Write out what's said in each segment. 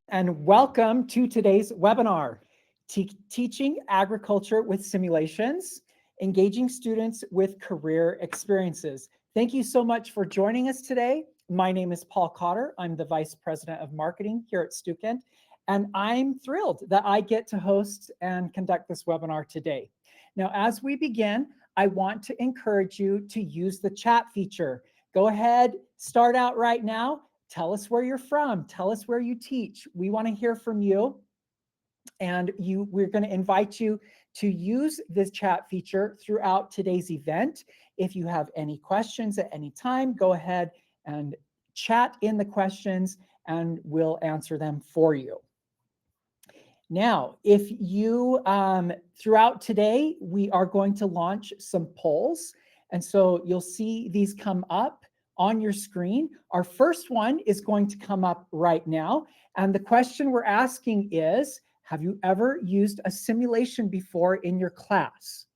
And welcome to today's webinar, Teaching Agriculture with Simulations, Engaging Students with Career Experiences. Thank you so much for joining us today. My name is Paul Cotter. I'm the Vice President of Marketing here at Stukent, and I'm thrilled that I get to host and conduct this webinar today. Now, as we begin, I want to encourage you to use the chat feature. Go ahead, start out right now. Tell us where you're from. Tell us where you teach. We want to hear from you. And we're going to invite you to use this chat feature throughout today's event. If you have any questions at any time, go ahead and chat in the questions and we'll answer them for you. Now, if you, throughout today, we are going to launch some polls. And so you'll see these come up on your screen. Our first one is going to come up right now. And the question we're asking is, have you ever used a simulation before in your class?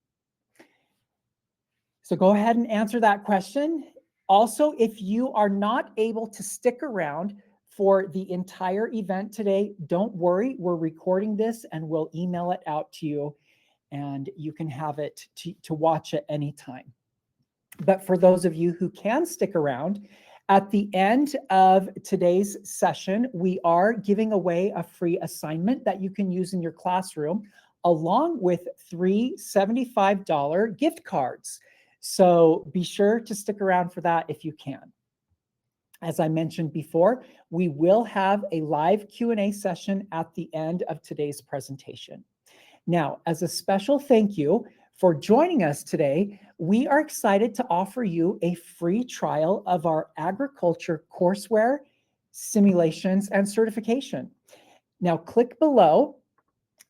So go ahead and answer that question. Also, if you are not able to stick around for the entire event today, don't worry, we're recording this and we'll email it out to you and you can have it to watch at any time. But for those of you who can stick around, at the end of today's session, we are giving away a free assignment that you can use in your classroom, along with 3 $75 gift cards. So be sure to stick around for that if you can. As I mentioned before, we will have a live Q&A session at the end of today's presentation. Now, as a special thank you for joining us today, we are excited to offer you a free trial of our agriculture courseware, simulations, and certification. Now, click below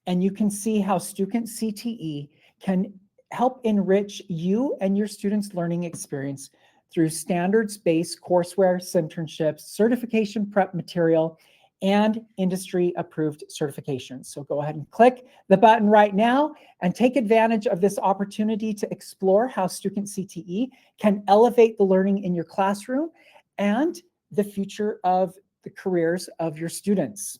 and you can see how Stukent CTE can help enrich you and your students' learning experience through standards-based courseware, Simternships, certification prep material, and industry-approved certifications. So go ahead and click the button right now and take advantage of this opportunity to explore how Stukent CTE can elevate the learning in your classroom and the future of the careers of your students.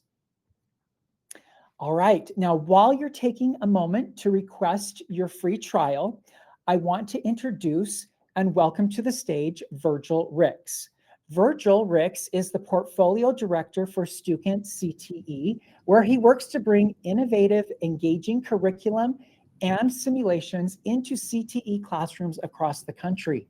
All right, now while you're taking a moment to request your free trial, I want to introduce and welcome to the stage Virgil Ricks. Virgil Ricks is the Portfolio Director for Stukent CTE, where he works to bring innovative, engaging curriculum and simulations into CTE classrooms across the country.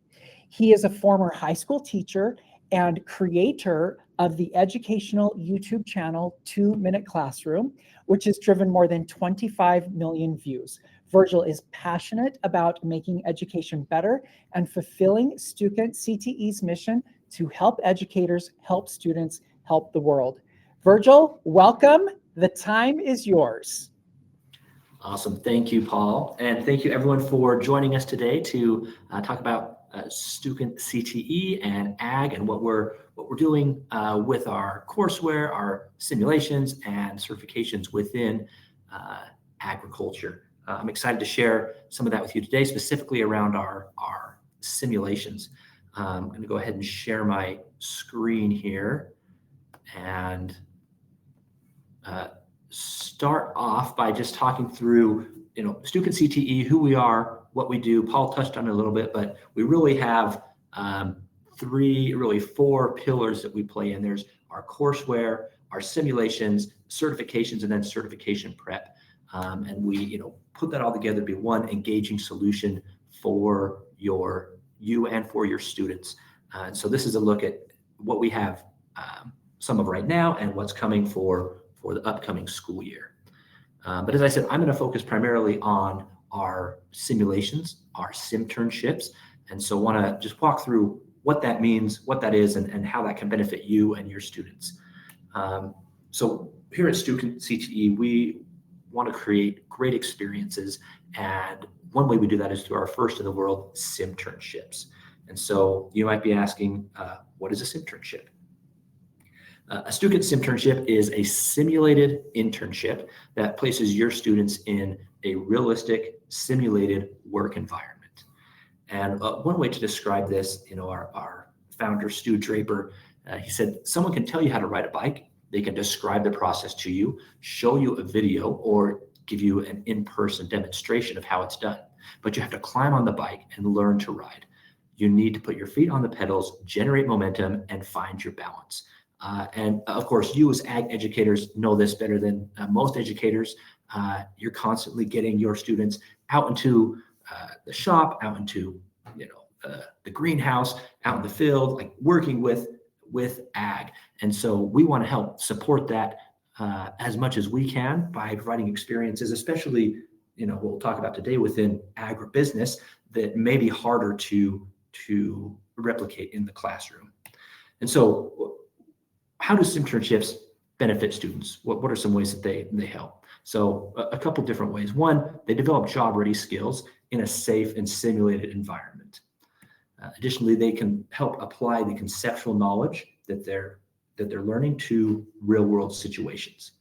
He is a former high school teacher and creator of the educational YouTube channel 2 Minute Classroom, which has driven more than 25 million views. Virgil is passionate about making education better and fulfilling Stukent CTE's mission to help educators, help students, help the world. Virgil, welcome. The time is yours. Awesome. Thank you, Paul. And thank you everyone for joining us today to talk about Stukent CTE and ag and what we're doing with our courseware, our simulations and certifications within agriculture. I'm excited to share some of that with you today, specifically around our simulations. I'm going to go ahead and share my screen here and start off by just talking through, Stukent CTE, who we are, what we do. Paul touched on it a little bit, but we really have 4 pillars that we play in. There's our courseware, our simulations, certifications, and then certification prep. And we, put that all together to be one engaging solution for you and for your students. And so this is a look at what we have some of right now and what's coming for the upcoming school year. But as I said, I'm going to focus primarily on our simulations, our Simternships. And so want to just walk through what that means, what that is, and how that can benefit you and your students. So here at Stukent CTE, we want to create great experiences. And one way we do that is through our first in the world Simternships. And so you might be asking, what is a Simternship? A Stukent Simternship is a simulated internship that places your students in a realistic simulated work environment. And one way to describe this, our founder, Stu Draper, he said, someone can tell you how to ride a bike, They can describe the process to you, show you a video, or give you an in-person demonstration of how it's done. But you have to climb on the bike and learn to ride. You need to put your feet on the pedals, generate momentum, and find your balance. And of course, you as ag educators know this better than most educators. You're constantly getting your students out into the shop, out into the greenhouse, out in the field, like working with ag. And so we want to help support that as much as we can by providing experiences, especially we'll talk about today within agribusiness, that may be harder to replicate in the classroom. And so how do Simternships benefit students? What are some ways that they help? So a couple different ways. One, they develop job-ready skills in a safe and simulated environment. Additionally, they can help apply the conceptual knowledge that they're learning to real-world situations.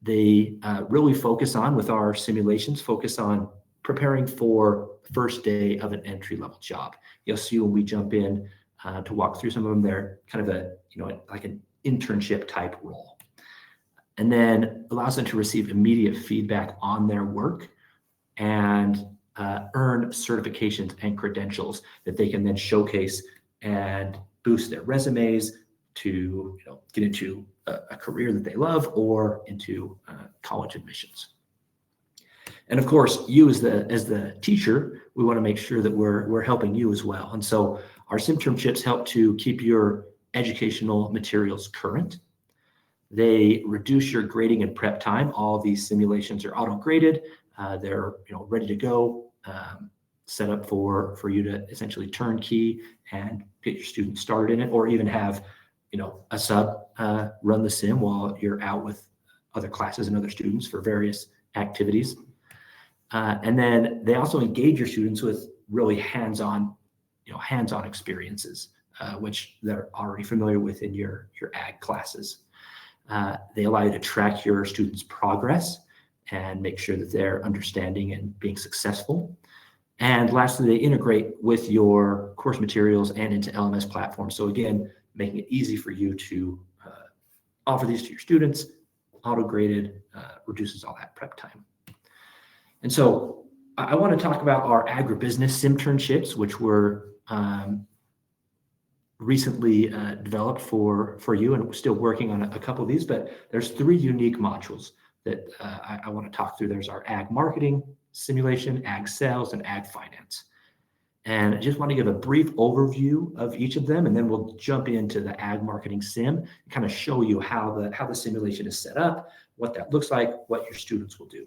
They really focus on, with our simulations, focus on preparing for the first day of an entry-level job. You'll see when we jump in to walk through some of them, they're kind of like an internship type role. And then allows them to receive immediate feedback on their work and earn certifications and credentials that they can then showcase and boost their resumes to get into a career that they love or into college admissions. And of course, you as the teacher, we want to make sure that we're helping you as well. And so our Simternships help to keep your educational materials current. They reduce your grading and prep time. All these simulations are auto-graded. They're ready to go, set up for you to essentially turnkey and get your students started in it, or even have a sub run the sim while you're out with other classes and other students for various activities. And then they also engage your students with really hands-on experiences, which they're already familiar with in your ag classes. They allow you to track your students' progress and make sure that they're understanding and being successful. And lastly, they integrate with your course materials and into LMS platforms. So again, making it easy for you to offer these to your students, auto-graded, reduces all that prep time. And so I want to talk about our agribusiness Simternships, which were recently developed for you, and we're still working on a couple of these, but there's 3 unique modules that I want to talk through. There's our ag marketing simulation, ag sales, and ag finance. And I just want to give a brief overview of each of them, and then we'll jump into the ag marketing sim and kind of show you how the simulation is set up, what that looks like, what your students will do.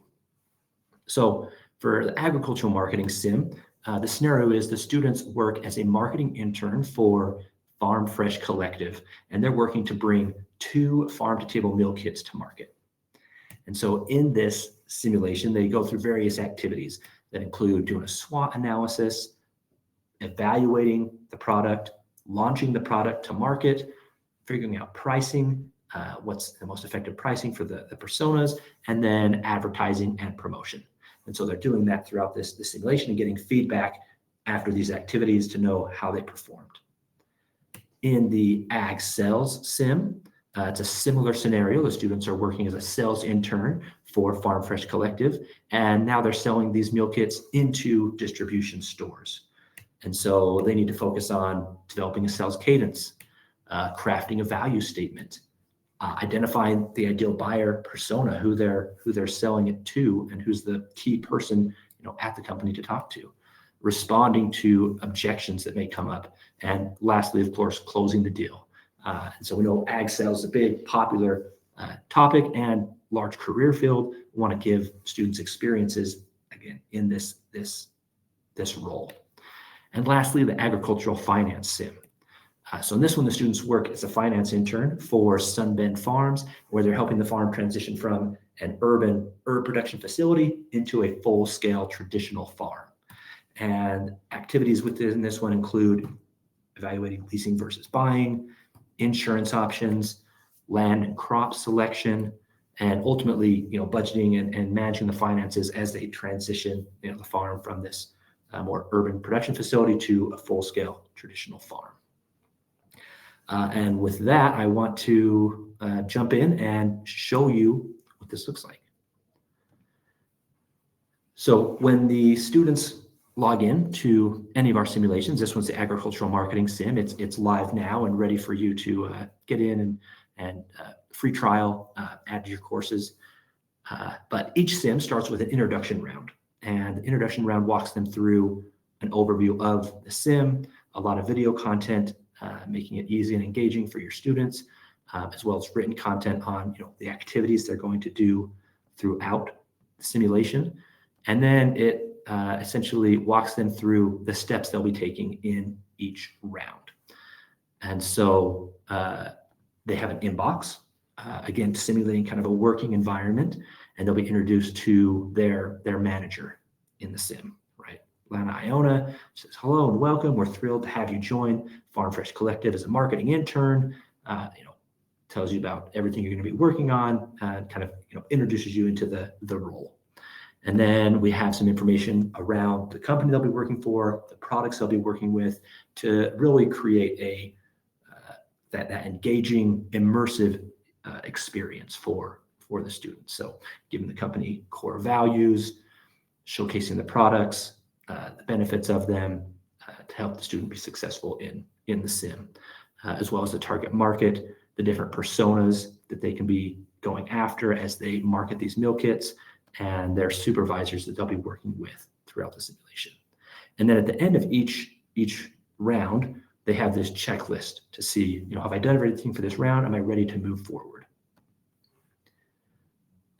So for the agricultural marketing sim, the scenario is the students work as a marketing intern for Farm Fresh Collective, and they're working to bring 2 farm-to-table meal kits to market. And so in this simulation, they go through various activities that include doing a SWOT analysis, evaluating the product, launching the product to market, figuring out pricing, what's the most effective pricing for the personas, and then advertising and promotion. And so they're doing that throughout this simulation and getting feedback after these activities to know how they performed. In the ag sales sim, it's a similar scenario. The students are working as a sales intern for Farm Fresh Collective, and now they're selling these meal kits into distribution stores. And so they need to focus on developing a sales cadence, crafting a value statement, identifying the ideal buyer persona, who they're selling it to, and who's the key person at the company to talk to, responding to objections that may come up, and lastly, of course, closing the deal. And so we know ag sales is a big popular topic and large career field. We want to give students experiences again in this role. And lastly, the agricultural finance sim. So in this one, the students work as a finance intern for Sunbend Farms, where they're helping the farm transition from an urban herb production facility into a full-scale traditional farm. And activities within this one include evaluating leasing versus buying, insurance options, land and crop selection, and ultimately, budgeting and managing the finances as they transition, the farm from this more urban production facility to a full-scale traditional farm. And with that, I want to jump in and show you what this looks like. So when the students log in to any of our simulations, this one's the agricultural marketing sim. It's live now and ready for you to get in and free trial, add to your courses. But each sim starts with an introduction round, and the introduction round walks them through an overview of the sim, a lot of video content, making it easy and engaging for your students, as well as written content on the activities they're going to do throughout the simulation. And then it essentially walks them through the steps they'll be taking in each round. And so they have an inbox, again, simulating kind of a working environment, and they'll be introduced to their manager in the sim, right? Lana Iona says, hello and welcome. We're thrilled to have you join Farm Fresh Collective as a marketing intern. Tells you about everything you're going to be working on, and kind of introduces you into the role. And then we have some information around the company they'll be working for, the products they'll be working with, to really create that engaging, immersive experience for the students. So giving the company core values, showcasing the products, the benefits of them, to help the student be successful in the sim, as well as the target market, the different personas that they can be going after as they market these meal kits, and their supervisors that they'll be working with throughout the simulation. And then at the end of each round, they have this checklist to see, have I done everything for this round? Am I ready to move forward?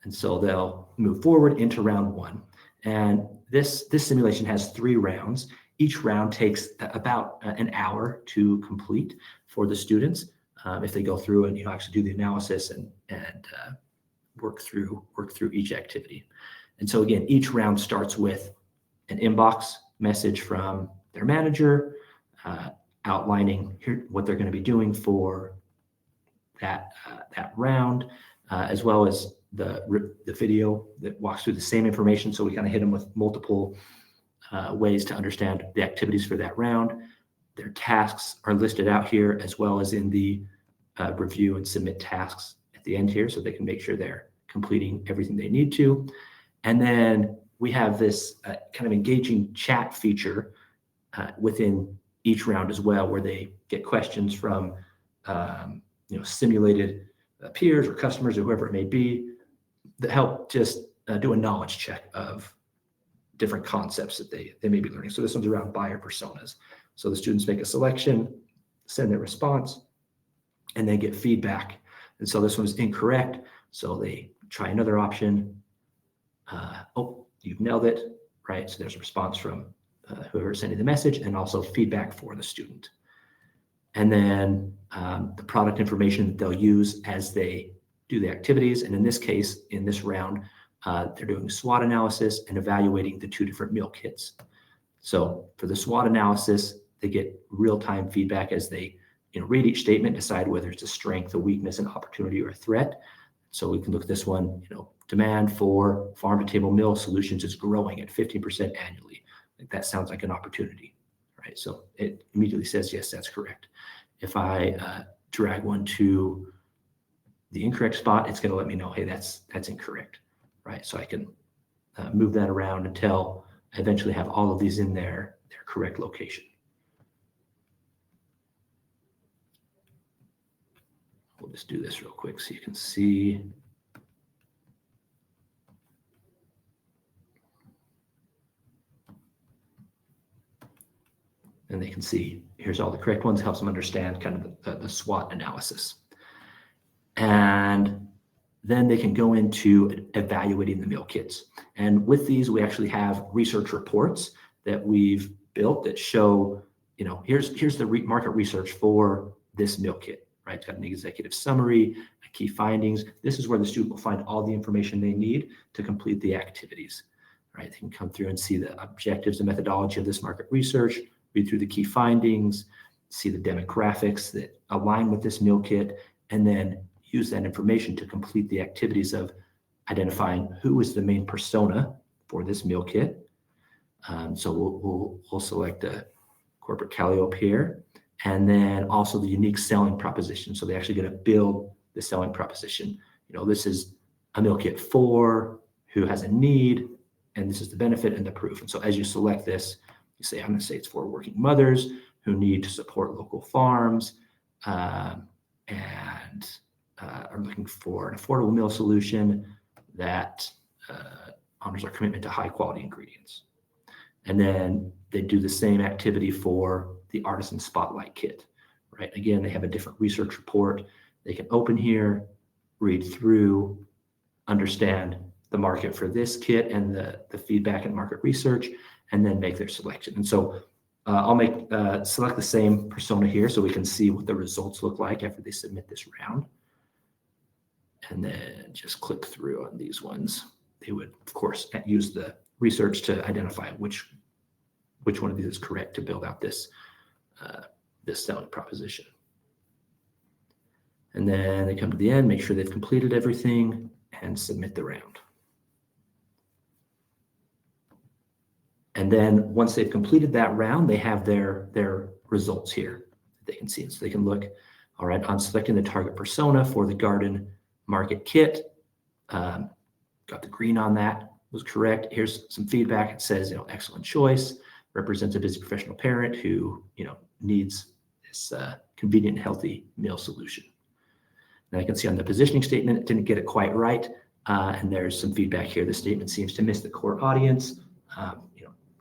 And so they'll move forward into round one. And this simulation has 3 rounds. Each round takes about an hour to complete for the students, if they go through and actually do the analysis and work through each activity. And so again, each round starts with an inbox message from their manager, outlining what they're going to be doing for that round, as well as the video that walks through the same information. So we kind of hit them with multiple ways to understand the activities for that round. Their tasks are listed out here, as well as in the review and submit tasks at the end here, so they can make sure they're completing everything they need to. And then we have this kind of engaging chat feature within each round as well, where they get questions from simulated peers or customers or whoever it may be, that help just do a knowledge check of different concepts that they may be learning. So this one's around buyer personas. So the students make a selection, send their response, and they get feedback. And so this one's incorrect. So they try another option. Oh, you've nailed it, right? So there's a response from whoever's sending the message, and also feedback for the student. And then the product information that they'll use as they do the activities. And in this case, in this round, they're doing SWOT analysis and evaluating the 2 different meal kits. So for the SWOT analysis, they get real-time feedback as they read each statement, decide whether it's a strength, a weakness, an opportunity, or a threat. So we can look at this one, demand for farm-to-table meal solutions is growing at 15% annually. That sounds like an opportunity, right? So it immediately says, yes, that's correct. If I drag one to the incorrect spot, it's going to let me know, hey, that's incorrect, right? So I can move that around until I eventually have all of these in their correct location. We'll just do this real quick so you can see. And they can see, here's all the correct ones, helps them understand kind of the SWOT analysis. And then they can go into evaluating the meal kits. And with these, we actually have research reports that we've built that show, here's the market research for this meal kit, right? It's got an executive summary, key findings. This is where the student will find all the information they need to complete the activities, right? They can come through and see the objectives and methodology of this market research, read through the key findings, see the demographics that align with this meal kit, and then use that information to complete the activities of identifying who is the main persona for this meal kit. So we'll select a corporate Calliope here, and then also the unique selling proposition. So they actually get to build the selling proposition. This is a meal kit for who has a need, and this is the benefit and the proof. And so as you select this, you say, I'm going to say it's for working mothers who need to support local farms and are looking for an affordable meal solution that honors our commitment to high quality ingredients. And then they do the same activity for the Artisan Spotlight Kit, right? Again, they have a different research report. They can open here, read through, understand the market for this kit and the feedback and market research, and then make their selection. And so I'll select the same persona here so we can see what the results look like after they submit this round. And then just click through on these ones. They would, of course, use the research to identify which one of these is correct to build out this selling proposition. And then they come to the end, make sure they've completed everything, and submit the round. And then once they've completed that round, they have their results here that they can see. So they can look, all right, on selecting the target persona for the garden market kit, got the green on that, was correct. Here's some feedback. It says, excellent choice, represents a busy professional parent who, needs this convenient and healthy meal solution. Now I can see on the positioning statement, it didn't get it quite right. And there's some feedback here. The statement seems to miss the core audience,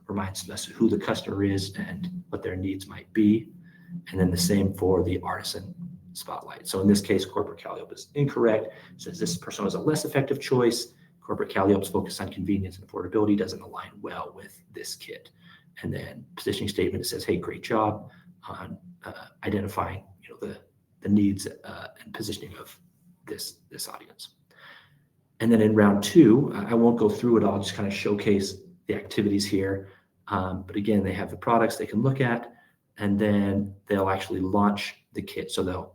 reminds us who the customer is and what their needs might be. And then the same for the Artisan Spotlight. So in this case, corporate calliope is incorrect. It says this persona is a less effective choice. Corporate calliope's focus on convenience and affordability doesn't align well with this kit. And then positioning statement, it says, hey, great job on identifying the needs and positioning of this audience. And then in round two, I won't go through it all, just kind of showcase the activities here. But again, they have the products they can look at, and then they'll actually launch the kit. So they'll,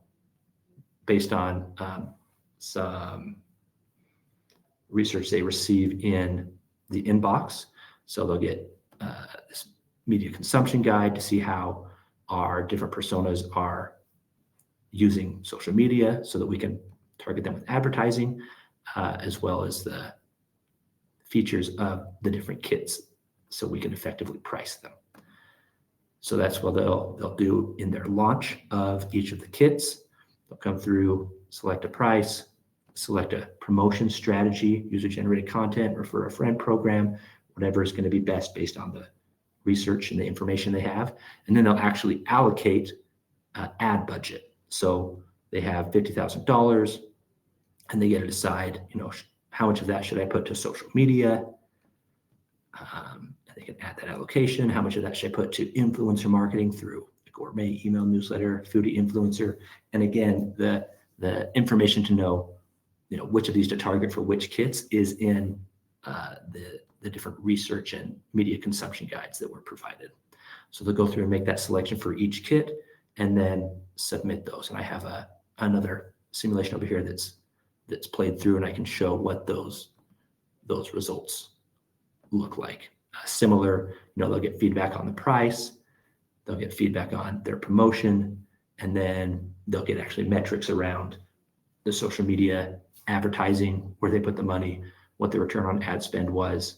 based on some research they receive in the inbox, so they'll get this media consumption guide to see how our different personas are using social media so that we can target them with advertising, as well as the features of the different kits so we can effectively price them. So that's what they'll do in their launch of each of the kits. They'll come through, select a price, select a promotion strategy, user-generated content, refer a friend program, whatever is going to be best based on the research and the information they have. And then they'll actually allocate ad budget. So they have $50,000 and they get to decide, how much of that should I put to social media? And they can add that allocation. How much of that should I put to influencer marketing through a gourmet email newsletter, foodie influencer? And again, the information to know, which of these to target for which kits is in the different research and media consumption guides that were provided. So they'll go through and make that selection for each kit and then submit those. And I have another simulation over here that's played through, and I can show what those results look like. Similar, they'll get feedback on the price, they'll get feedback on their promotion, and then they'll get actually metrics around the social media advertising, where they put the money, what the return on ad spend was.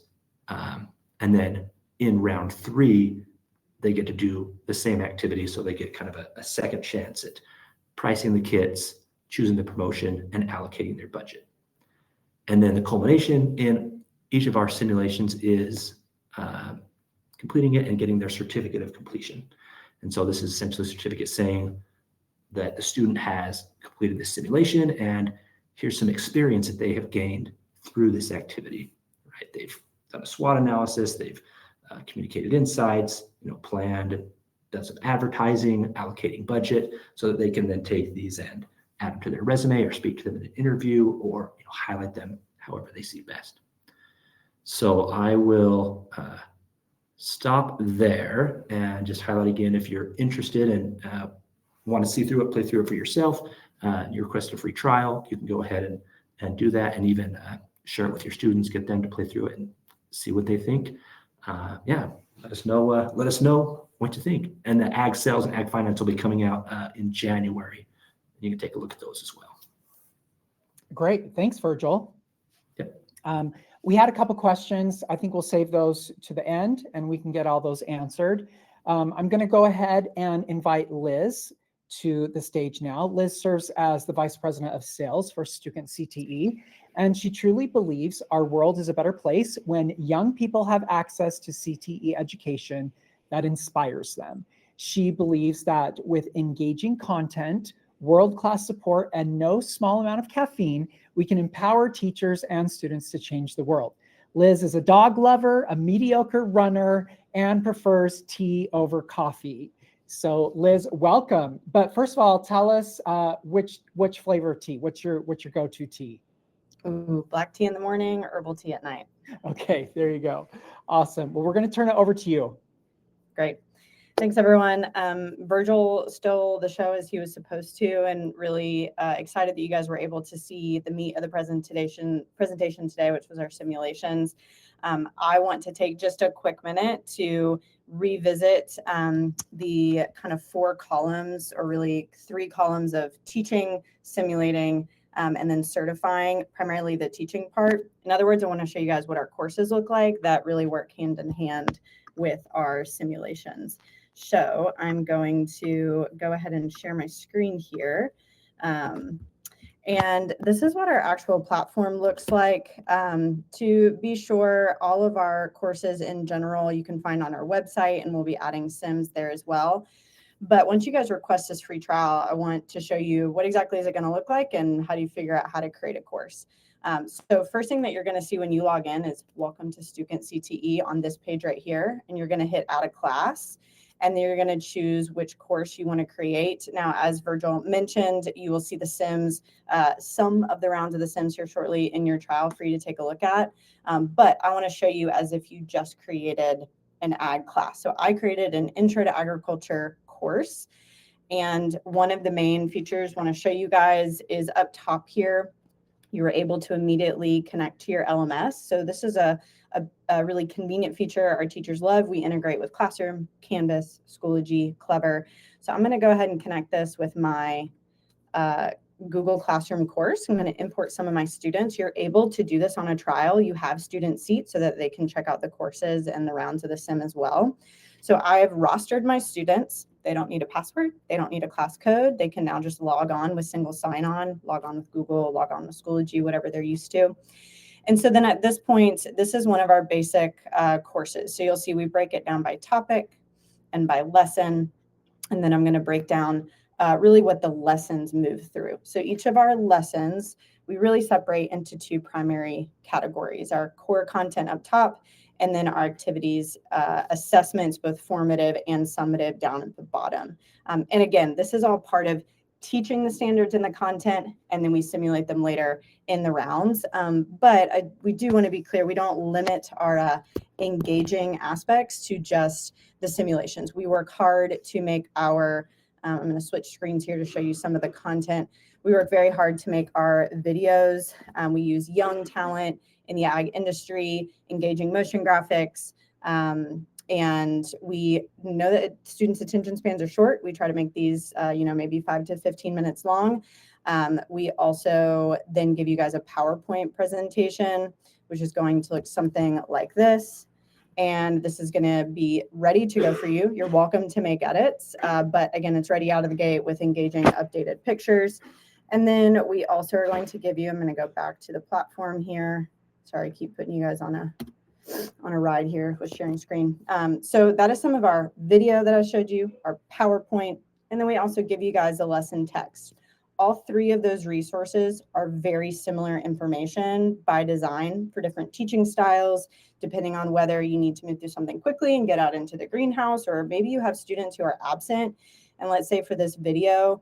And then in round three, they get to do the same activity. So they get kind of a second chance at pricing the kits, choosing the promotion, and allocating their budget. And then the culmination in each of our simulations is completing it and getting their certificate of completion. And so this is essentially a certificate saying that the student has completed this simulation, and here's some experience that they have gained through this activity, right? They've done a SWOT analysis, they've communicated insights, planned, done some advertising, allocating budget, so that they can then take these and add them to their resume or speak to them in an interview, or highlight them however they see best. So I will stop there and just highlight again, if you're interested and want to see through it, play through it for yourself, you request a free trial, you can go ahead and do that, and even share it with your students, get them to play through it and see what they think. Yeah, let us know. Let us know what you think. And the ag sales and ag finance will be coming out in January. You can take a look at those as well. Great. Thanks, Virgil. Yep. We had a couple questions. I think we'll save those to the end and we can get all those answered. I'm going to go ahead and invite Liz to the stage now. Liz serves as the Vice President of Sales for Stukent CTE, and she truly believes our world is a better place when young people have access to CTE education that inspires them. She believes that with engaging content, world-class support, and no small amount of caffeine, we can empower teachers and students to change the world. Liz is a dog lover, a mediocre runner, and prefers tea over coffee. So Liz, welcome. But first of all, tell us which flavor of tea. What's your go-to tea? Ooh, black tea in the morning, herbal tea at night. Okay, there you go. Awesome. Well, we're going to turn it over to you. Great. Thanks, everyone. Virgil stole the show as he was supposed to, and really excited that you guys were able to see the meat of the presentation today, which was our simulations. I want to take just a quick minute to revisit the kind of 4 columns, or really 3 columns of teaching, simulating, and then certifying, primarily the teaching part. In other words, I want to show you guys what our courses look like that really work hand in hand with our simulations. So I'm going to go ahead and share my screen here. And this is what our actual platform looks like. To be sure, all of our courses in general you can find on our website, and we'll be adding sims there as well. But once you guys request this free trial, I want to show you what exactly is it going to look like and how do you figure out how to create a course. So first thing that you're going to see when you log in is welcome to Stukent CTE on this page right here. And you're going to hit add a class. And then you're going to choose which course you want to create. Now, as Virgil mentioned, you will see the Sims, some of the rounds of the Sims here shortly in your trial for you to take a look at. But I want to show you as if you just created an ag class. So I created an Intro to Agriculture course. And one of the main features I want to show you guys is up top here. You were able to immediately connect to your LMS. So this is a really convenient feature our teachers love. We integrate with Classroom, Canvas, Schoology, Clever. So I'm going to go ahead and connect this with my Google Classroom course. I'm going to import some of my students. You're able to do this on a trial. You have student seats so that they can check out the courses and the rounds of the sim as well. So I've rostered my students. They don't need a password. They don't need a class code. They can now just log on with single sign-on, log on with Google, log on with Schoology, whatever they're used to. And so then at this point, this is one of our basic courses. So you'll see we break it down by topic and by lesson. And then I'm going to break down really what the lessons move through. So each of our lessons, we really separate into 2 primary categories: our core content up top, and then our activities, assessments, both formative and summative, down at the bottom. And again, this is all part of teaching the standards and the content, and then we simulate them later in the rounds. But we do want to be clear, we don't limit our engaging aspects to just the simulations. We work hard to make our, I'm going to switch screens here to show you some of the content. We work very hard to make our videos. We use young talent in the ag industry, engaging motion graphics. And we know that students' attention spans are short. We try to make these, maybe 5 to 15 minutes long. We also then give you guys a PowerPoint presentation, which is going to look something like this. And this is going to be ready to go for you. You're welcome to make edits. But again, it's ready out of the gate with engaging updated pictures. And then we also are going to give you, I'm going to go back to the platform here. Sorry, I keep putting you guys on a ride here with sharing screen. So that is some of our video that I showed you, our PowerPoint, and then we also give you guys a lesson text. All 3 of those resources are very similar information by design for different teaching styles, depending on whether you need to move through something quickly and get out into the greenhouse, or maybe you have students who are absent. And let's say for this video,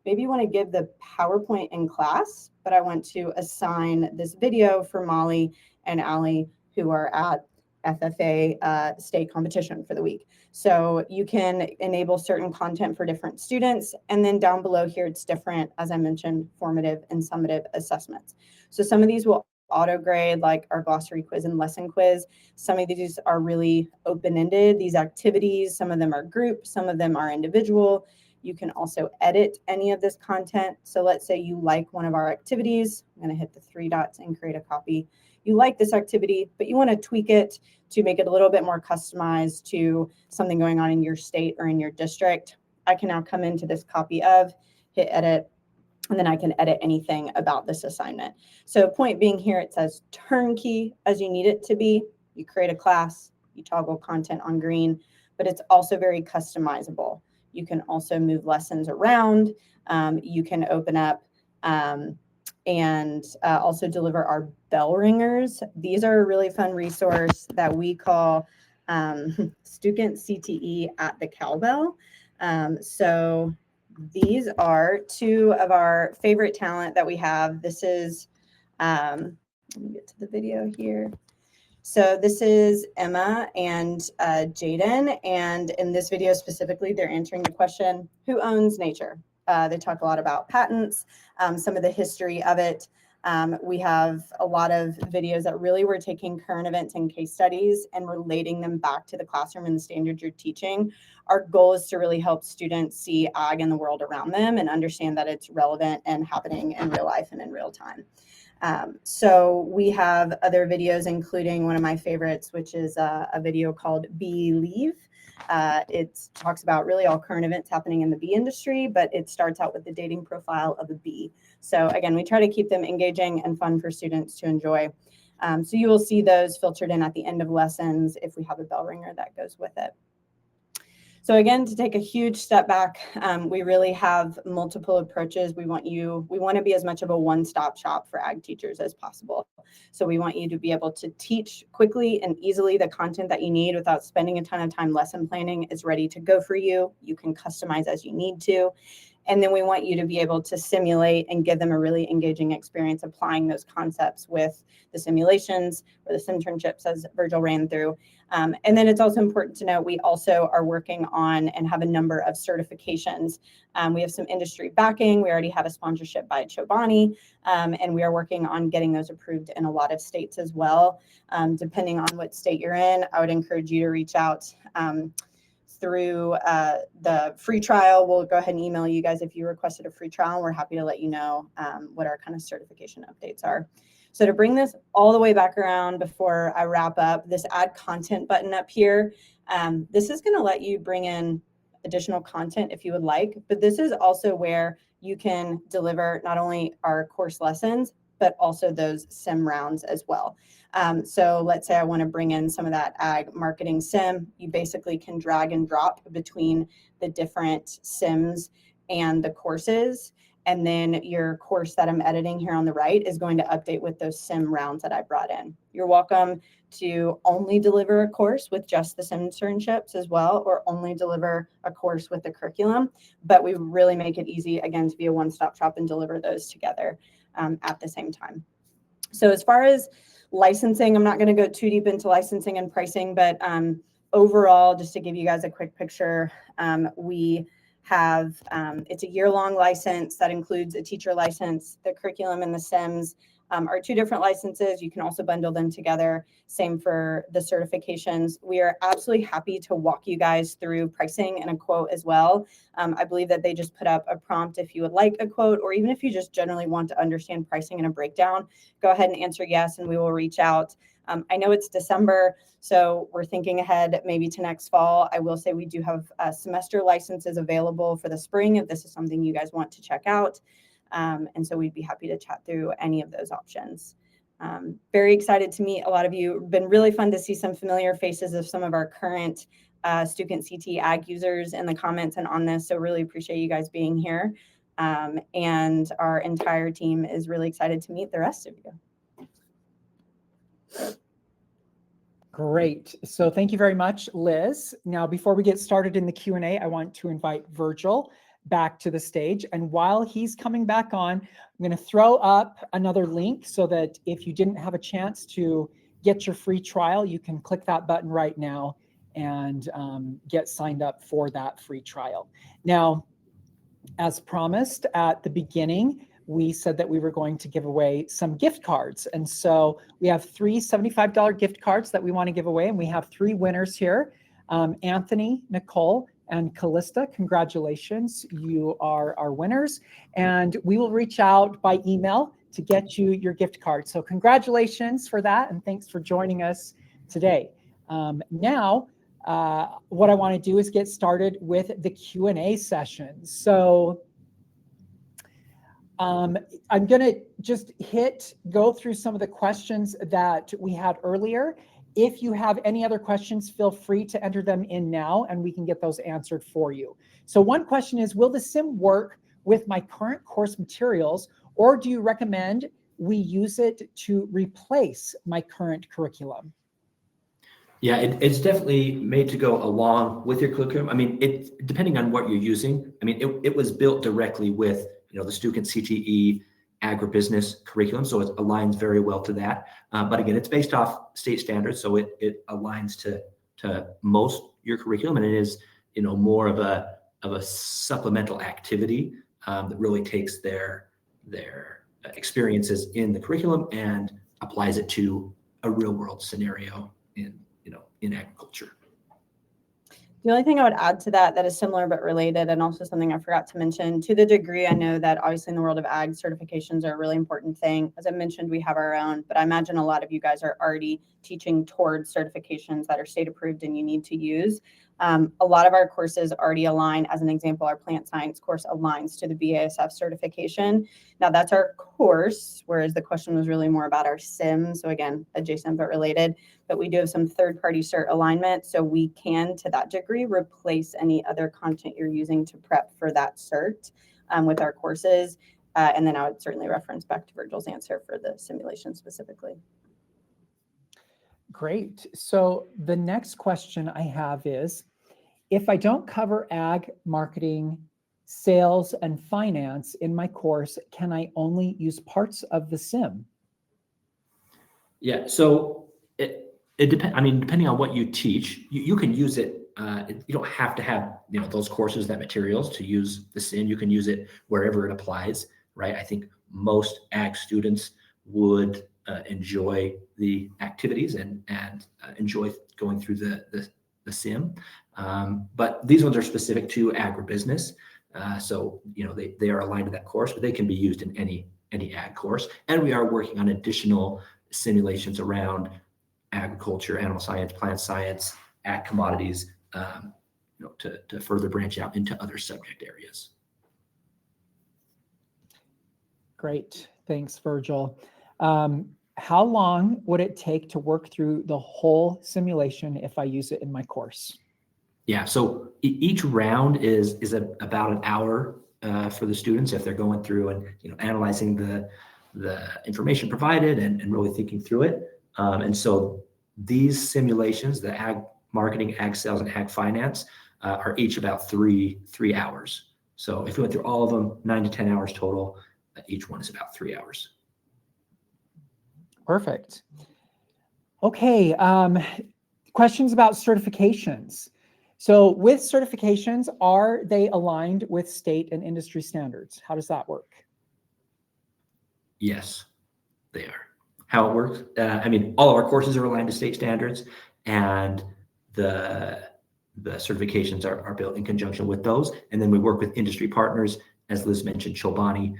maybe you want to give the PowerPoint in class, but I want to assign this video for Molly and Allie, who are at FFA state competition for the week. So you can enable certain content for different students. And then down below here, it's different, as I mentioned, formative and summative assessments. So some of these will auto grade, like our glossary quiz and lesson quiz. Some of these are really open-ended, these activities. Some of them are group, some of them are individual. You can also edit any of this content. So let's say you like one of our activities. I'm going to hit the 3 dots and create a copy. You like this activity, but you want to tweak it to make it a little bit more customized to something going on in your state or in your district. I can now come into this copy of, hit edit, and then I can edit anything about this assignment. So point being here, it says turnkey as you need it to be. You create a class, you toggle content on green, but it's also very customizable. You can also move lessons around. You can open up and also deliver our bell ringers. These are a really fun resource that we call Stukent CTE at the cowbell. So these are 2 of our favorite talent that we have. This is, let me get to the video here. So this is Emma and Jaden, and in this video specifically, they're answering the question, who owns nature? They talk a lot about patents, some of the history of it. We have a lot of videos that really were taking current events and case studies and relating them back to the classroom and the standards you're teaching. Our goal is to really help students see ag in the world around them and understand that it's relevant and happening in real life and in real time. So we have other videos, including one of my favorites, which is a video called Believe. It talks about really all current events happening in the bee industry, but it starts out with the dating profile of a bee. So again, we try to keep them engaging and fun for students to enjoy. So you will see those filtered in at the end of lessons if we have a bell ringer that goes with it. So again, to take a huge step back, we really have multiple approaches. We want to be as much of a one-stop shop for ag teachers as possible. So we want you to be able to teach quickly and easily the content that you need without spending a ton of time. Lesson planning is ready to go for you. You can customize as you need to. And then we want you to be able to simulate and give them a really engaging experience applying those concepts with the simulations or the Simternships, as Virgil ran through. And then it's also important to note we also are working on and have a number of certifications. We have some industry backing. We already have a sponsorship by Chobani, and we are working on getting those approved in a lot of states as well. Depending on what state you're in, I would encourage you to reach out through the free trial. We'll go ahead and email you guys if you requested a free trial. We're happy to let you know what our kind of certification updates are. So to bring this all the way back around before I wrap up, this add content button up here, this is going to let you bring in additional content if you would like, but this is also where you can deliver not only our course lessons, but also those sim rounds as well. So let's say I want to bring in some of that ag marketing sim. You basically can drag and drop between the different sims and the courses. And then your course that I'm editing here on the right is going to update with those sim rounds that I brought in. You're welcome to only deliver a course with just the Simternships as well, or only deliver a course with the curriculum. But we really make it easy, again, to be a one-stop shop and deliver those together at the same time. So as far as licensing, I'm not going to go too deep into licensing and pricing, but overall, just to give you guys a quick picture, we have, it's a year-long license that includes a teacher license. The curriculum and the sims are 2 different licenses. You can also bundle them together. Same for the certifications. We are absolutely happy to walk you guys through pricing and a quote as well. I believe that they just put up a prompt if you would like a quote, or even if you just generally want to understand pricing and a breakdown, go ahead and answer yes, and we will reach out. I know it's December, so we're thinking ahead maybe to next fall. I will say we do have semester licenses available for the spring if this is something you guys want to check out. And so we'd be happy to chat through any of those options. Very excited to meet a lot of you. Been really fun to see some familiar faces of some of our current Stukent CT Ag users in the comments and on this. So really appreciate you guys being here. And our entire team is really excited to meet the rest of you. Great. So thank you very much, Liz. Now, before we get started in the Q&A, I want to invite Virgil back to the stage. And while he's coming back on, I'm going to throw up another link so that if you didn't have a chance to get your free trial, you can click that button right now and get signed up for that free trial. Now, as promised at the beginning, we said that we were going to give away some gift cards. And so we have 3 $75 gift cards that we want to give away. And we have 3 winners here, Anthony, Nicole, and Callista. Congratulations, you are our winners. And we will reach out by email to get you your gift card. So congratulations for that. And thanks for joining us today. Now, what I want to do is get started with the Q&A session. So I'm going to just go through some of the questions that we had earlier. If you have any other questions, feel free to enter them in now and we can get those answered for you. So one question is, will the sim work with my current course materials, or do you recommend we use it to replace my current curriculum? Yeah, it's definitely made to go along with your curriculum. I mean, depending on what you're using. I mean, it was built directly with, the Stukent CTE agribusiness curriculum, so it aligns very well to that. But again, it's based off state standards, so it aligns to most your curriculum, and it is, more of a supplemental activity that really takes their experiences in the curriculum and applies it to a real world scenario in agriculture. The only thing I would add to that is similar but related, and also something I forgot to mention, to the degree I know that obviously in the world of ag, certifications are a really important thing. As I mentioned, we have our own, but I imagine a lot of you guys are already teaching towards certifications that are state approved and you need to use. A lot of our courses already align. As an example, our plant science course aligns to the BASF certification. Now that's our course, whereas the question was really more about our sim. So again, adjacent but related, but we do have some third-party cert alignment. So we can, to that degree, replace any other content you're using to prep for that cert with our courses. And then I would certainly reference back to Virgil's answer for the simulation specifically. Great. So the next question I have is, if I don't cover ag, marketing, sales, and finance in my course, can I only use parts of the sim? Yeah, so it depends. I mean, depending on what you teach, you can use it. You don't have to have those courses, that materials to use the sim. You can use it wherever it applies, right? I think most ag students would enjoy the activities and enjoy going through the sim. But these ones are specific to agribusiness. So, they are aligned to that course, but they can be used in any ag course. And we are working on additional simulations around agriculture, animal science, plant science, ag commodities, to further branch out into other subject areas. Great. Thanks, Virgil. How long would it take to work through the whole simulation if I use it in my course? Yeah, so each round is about an hour for the students if they're going through and analyzing the information provided and really thinking through it. And so these simulations, the ag marketing, ag sales, and ag finance, are each about three hours. So if you went through all of them, 9 to 10 hours total, each one is about 3 hours. Perfect. Okay, questions about certifications. So with certifications, are they aligned with state and industry standards? How does that work? Yes, they are. How it works? I mean, all of our courses are aligned to state standards, and the certifications are built in conjunction with those. And then we work with industry partners. As Liz mentioned, Chobani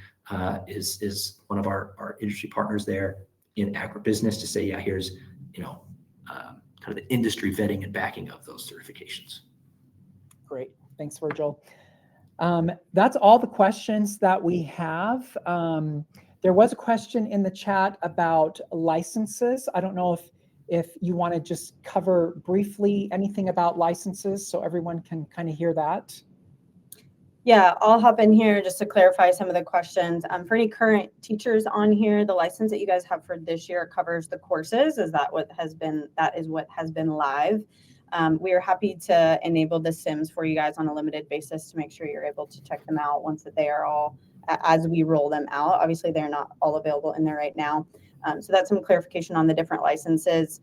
is one of our industry partners there in agribusiness to say, yeah, here's kind of the industry vetting and backing of those certifications. Great. Thanks, Virgil. That's all the questions that we have. There was a question in the chat about licenses. I don't know if you want to just cover briefly anything about licenses so everyone can kind of hear that. Yeah, I'll hop in here just to clarify some of the questions. For any current teachers on here, the license that you guys have for this year covers the courses. That is what has been live. We are happy to enable the sims for you guys on a limited basis to make sure you're able to check them out once that they are all, as we roll them out. Obviously, they're not all available in there right now. So that's some clarification on the different licenses.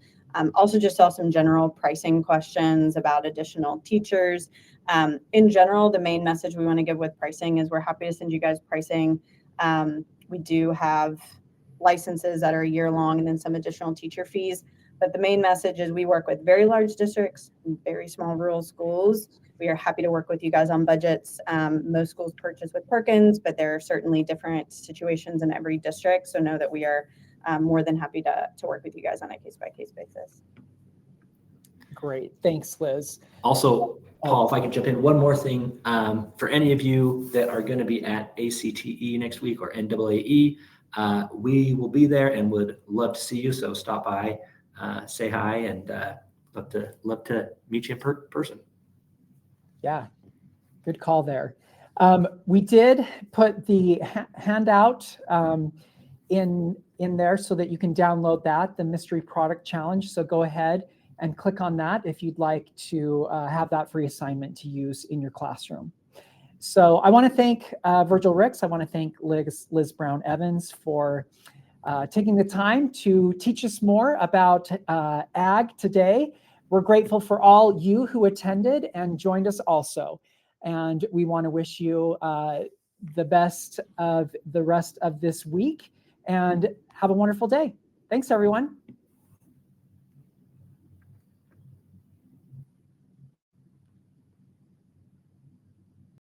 Also just saw some general pricing questions about additional teachers. In general, the main message we want to give with pricing is we're happy to send you guys pricing We do have licenses that are a year long and then some additional teacher fees. But the main message is we work with very large districts, very small rural schools. We are happy to work with you guys on budgets. Most schools purchase with Perkins, but there are certainly different situations in every district. So know that we are more than happy to work with you guys on a case-by-case basis. Great. Thanks, Liz. Also, Paul, if I can jump in, one more thing. For any of you that are going to be at ACTE next week or NAAE, we will be there and would love to see you. So stop by, say hi, and love to meet you in person. Yeah, good call there. We did put the handout in there so that you can download that, the Mystery Product Challenge. So go ahead and click on that if you'd like to have that free assignment to use in your classroom. So I want to thank Virgil Ricks. I want to thank Liz Brown Evans for taking the time to teach us more about ag today. We're grateful for all you who attended and joined us also. And we want to wish you the best of the rest of this week and have a wonderful day. Thanks, everyone.